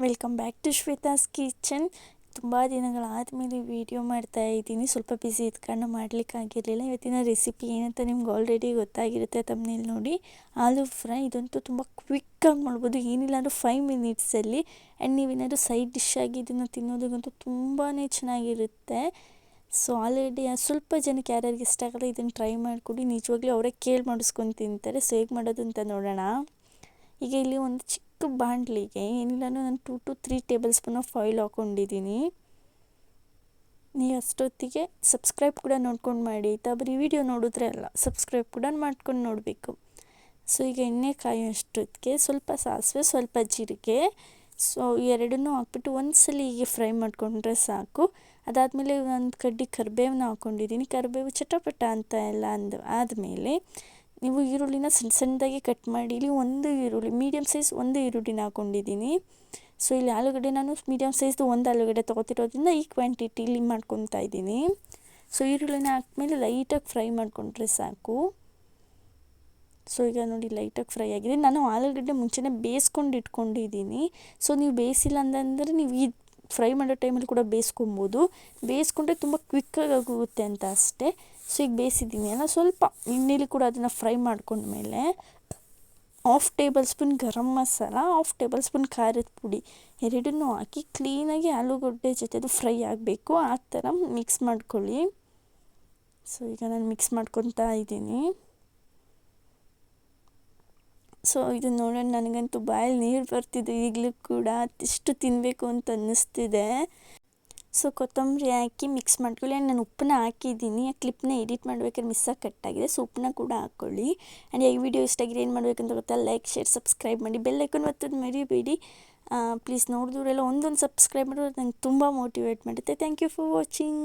Welcome back to Shweta's kitchen. ತುಂಬ ದಿನಗಳಾದಮೇಲೆ video ಮಾಡ್ತಾ ಇದ್ದೀನಿ. ಸ್ವಲ್ಪ ಬ್ಯುಸಿ ಇದ್ದ ಕಾರಣ ಮಾಡಲಿಕ್ಕಾಗಿರಲಿಲ್ಲ. ಇವತ್ತಿನ ರೆಸಿಪಿ ಏನಂತ ನಿಮ್ಗೆ ಆಲ್ರೆಡಿ ಗೊತ್ತಾಗಿರುತ್ತೆ ತಮ್ಮನೇಲಿ ನೋಡಿ. ಆಲೂ ಫ್ರೈ ಇದಂತೂ ತುಂಬ ಕ್ವಿಕ್ಕಾಗಿ ಮಾಡ್ಬೋದು, ಏನಿಲ್ಲ ಅಂದರೂ 5 ಮಿನಿಟ್ಸಲ್ಲಿ. ಆ್ಯಂಡ್ ನೀವೇನಾದರೂ ಸೈಡ್ ಡಿಶ್ ಆಗಿ ಇದನ್ನು ತಿನ್ನೋದಕ್ಕಂತೂ ತುಂಬಾ ಚೆನ್ನಾಗಿರುತ್ತೆ. ಸೊ ಆಲ್ರೆಡಿ ಸ್ವಲ್ಪ ಜನಕ್ಕೆ ಯಾರ್ಯಾರಿಗೆ ಇಷ್ಟ ಆಗಲ್ಲ ಇದನ್ನು ಟ್ರೈ ಮಾಡಿಕೊಡಿ, ನಿಜವಾಗ್ಲೂ ಅವರೇ ಕೇಳಿ ಮಾಡಿಸ್ಕೊಂಡು ತಿಂತಾರೆ. ಸೊ ಹೇಗೆ ಮಾಡೋದು ಅಂತ ನೋಡೋಣ. ಈಗ ಇಲ್ಲಿ ಒಂದು ಚಿಕ್ಕ ಬಾಣಲಿಗೆ ಏನಿಲ್ಲ ನಾನು 2 to 3 table spoon of oil ಹಾಕ್ಕೊಂಡಿದ್ದೀನಿ. ನೀವು ಅಷ್ಟೊತ್ತಿಗೆ ಸಬ್ಸ್ಕ್ರೈಬ್ ಕೂಡ ನೋಡ್ಕೊಂಡು ಮಾಡಿ ಆಯಿತಾ, ಬರೀ ವಿಡಿಯೋ ನೋಡಿದ್ರೆ ಅಲ್ಲ, ಸಬ್ಸ್ಕ್ರೈಬ್ ಕೂಡ ಮಾಡ್ಕೊಂಡು ನೋಡಬೇಕು. ಸೊ ಈಗ ಎಣ್ಣೆ ಕಾಯೋಷ್ಟೊತ್ತಿಗೆ ಸ್ವಲ್ಪ ಸಾಸಿವೆ, ಸ್ವಲ್ಪ ಜೀರಿಗೆ, ಸೊ ಎರಡನ್ನೂ ಹಾಕ್ಬಿಟ್ಟು ಒಂದ್ಸಲ ಹೀಗೆ ಫ್ರೈ ಮಾಡಿಕೊಂಡ್ರೆ ಸಾಕು. ಅದಾದಮೇಲೆ ಒಂದು ಕಡ್ಡಿ ಕರಿಬೇವನ್ನ ಹಾಕ್ಕೊಂಡಿದ್ದೀನಿ. ಕರಿಬೇವು ಚಟಪಟ ಅಂತ ಎಲ್ಲ ಆದಮೇಲೆ ನೀವು ಈರುಳ್ಳಿನ ಸಣ್ಣ ಸಣ್ಣದಾಗಿ ಕಟ್ ಮಾಡಿ, ಇಲ್ಲಿ ಒಂದು ಈರುಳ್ಳಿ ಮೀಡಿಯಮ್ ಸೈಜ್ ಒಂದು ಈರುಳ್ಳಿನ ಹಾಕ್ಕೊಂಡಿದ್ದೀನಿ. ಸೊ ಇಲ್ಲಿ ಆಲೂಗಡ್ಡೆ ನಾನು ಮೀಡಿಯಮ್ ಸೈಜ್ದು ಒಂದು ಆಲೂಗಡ್ಡೆ ತೊಗೋತಿರೋದ್ರಿಂದ ಈ ಕ್ವಾಂಟಿಟಿಲಿ ಮಾಡ್ಕೊತಾ ಇದ್ದೀನಿ. ಸೊ ಈರುಳ್ಳಿನ ಹಾಕ್ಮೇಲೆ ಲೈಟಾಗಿ ಫ್ರೈ ಮಾಡಿಕೊಂಡ್ರೆ ಸಾಕು. ಸೊ ಈಗ ನೋಡಿ ಲೈಟಾಗಿ ಫ್ರೈ ಆಗಿದೆ. ನಾನು ಆಲೂಗಡ್ಡೆ ಮುಂಚೆನೇ ಬೇಯಿಸ್ಕೊಂಡು ಇಟ್ಕೊಂಡಿದ್ದೀನಿ. ಸೊ ನೀವು ಬೇಯಿಸಿಲ್ಲ ಅಂತಂದರೆ ನೀವು ಈ ಫ್ರೈ ಮಾಡೋ ಟೈಮಲ್ಲಿ ಕೂಡ ಬೇಯಿಸ್ಕೊಬೋದು. ಬೇಯಿಸ್ಕೊಂಡ್ರೆ ತುಂಬ ಕ್ವಿಕ್ಕಾಗಿ ಆಗೋಗುತ್ತೆ ಅಂತ ಅಷ್ಟೇ. ಸೊ ಈಗ ಬೇಯಿಸಿದ್ದೀನಿ ಅಲ್ಲ, ಸ್ವಲ್ಪ ಎಣ್ಣೆಲಿ ಕೂಡ ಅದನ್ನು ಫ್ರೈ ಮಾಡ್ಕೊಂಡ್ಮೇಲೆ 1/2 table spoon garam masala, 1/2 table spoon ಖಾರದ ಪುಡಿ ಎರಡನ್ನೂ ಹಾಕಿ ಕ್ಲೀನಾಗಿ ಆಲೂಗಡ್ಡೆ ಜೊತೆದು ಫ್ರೈ ಆಗಬೇಕು, ಆ ಥರ ಮಿಕ್ಸ್ ಮಾಡ್ಕೊಳ್ಳಿ. ಸೊ ಈಗ ನಾನು ಮಿಕ್ಸ್ ಮಾಡ್ಕೊತಾ ಇದ್ದೀನಿ. ಸೊ ಇದನ್ನು ನೋಡೋಣ, ನನಗಂತೂ ಬಾಯಲ್ಲಿ ನೀರು ಬರ್ತಿದೆ ಈಗಲೂ ಕೂಡ, ಅಷ್ಟು ತಿನ್ನಬೇಕು ಅಂತ ಅನ್ನಿಸ್ತಿದೆ. ಸೊ ಕೊತ್ತಂಬರಿ ಹಾಕಿ ಮಿಕ್ಸ್ ಮಾಡ್ಕೊಳ್ಳಿ. ಆ್ಯಂಡ್ ನಾನು ಉಪ್ಪನ್ನ ಹಾಕಿದ್ದೀನಿ, ಆ ಕ್ಲಿಪ್ನ ಎಡಿಟ್ ಮಾಡ್ಬೇಕಾದ್ರೆ ಮಿಸ್ಸಾಗಿ ಕಟ್ಟಾಗಿದೆ. ಸೊ ಉಪ್ಪನ್ನ ಕೂಡ ಹಾಕ್ಕೊಳ್ಳಿ. ಆ್ಯಂಡ್ ಈ ವಿಡಿಯೋ ಇಷ್ಟ ಆಗಿದ್ರೆ ಏನು ಮಾಡಬೇಕಂತ ಗೊತ್ತಾ, ಲೈಕ್, ಶೇರ್, ಸಬ್ಸ್ಕ್ರೈಬ್ ಮಾಡಿ, ಬೆಲ್ ಐಕಾನ್ ಒತ್ತೋದು ಮರಿಬೇಡಿ ಪ್ಲೀಸ್. ನೋಡಿದ್ರೆಲ್ಲ ಒಂದೊಂದು ಸಬ್ಸ್ಕ್ರೈಬ್ ಮಾಡೋದು ನಂಗೆ ತುಂಬ ಮೋಟಿವೇಟ್ ಮಾಡುತ್ತೆ. Thank you for watching.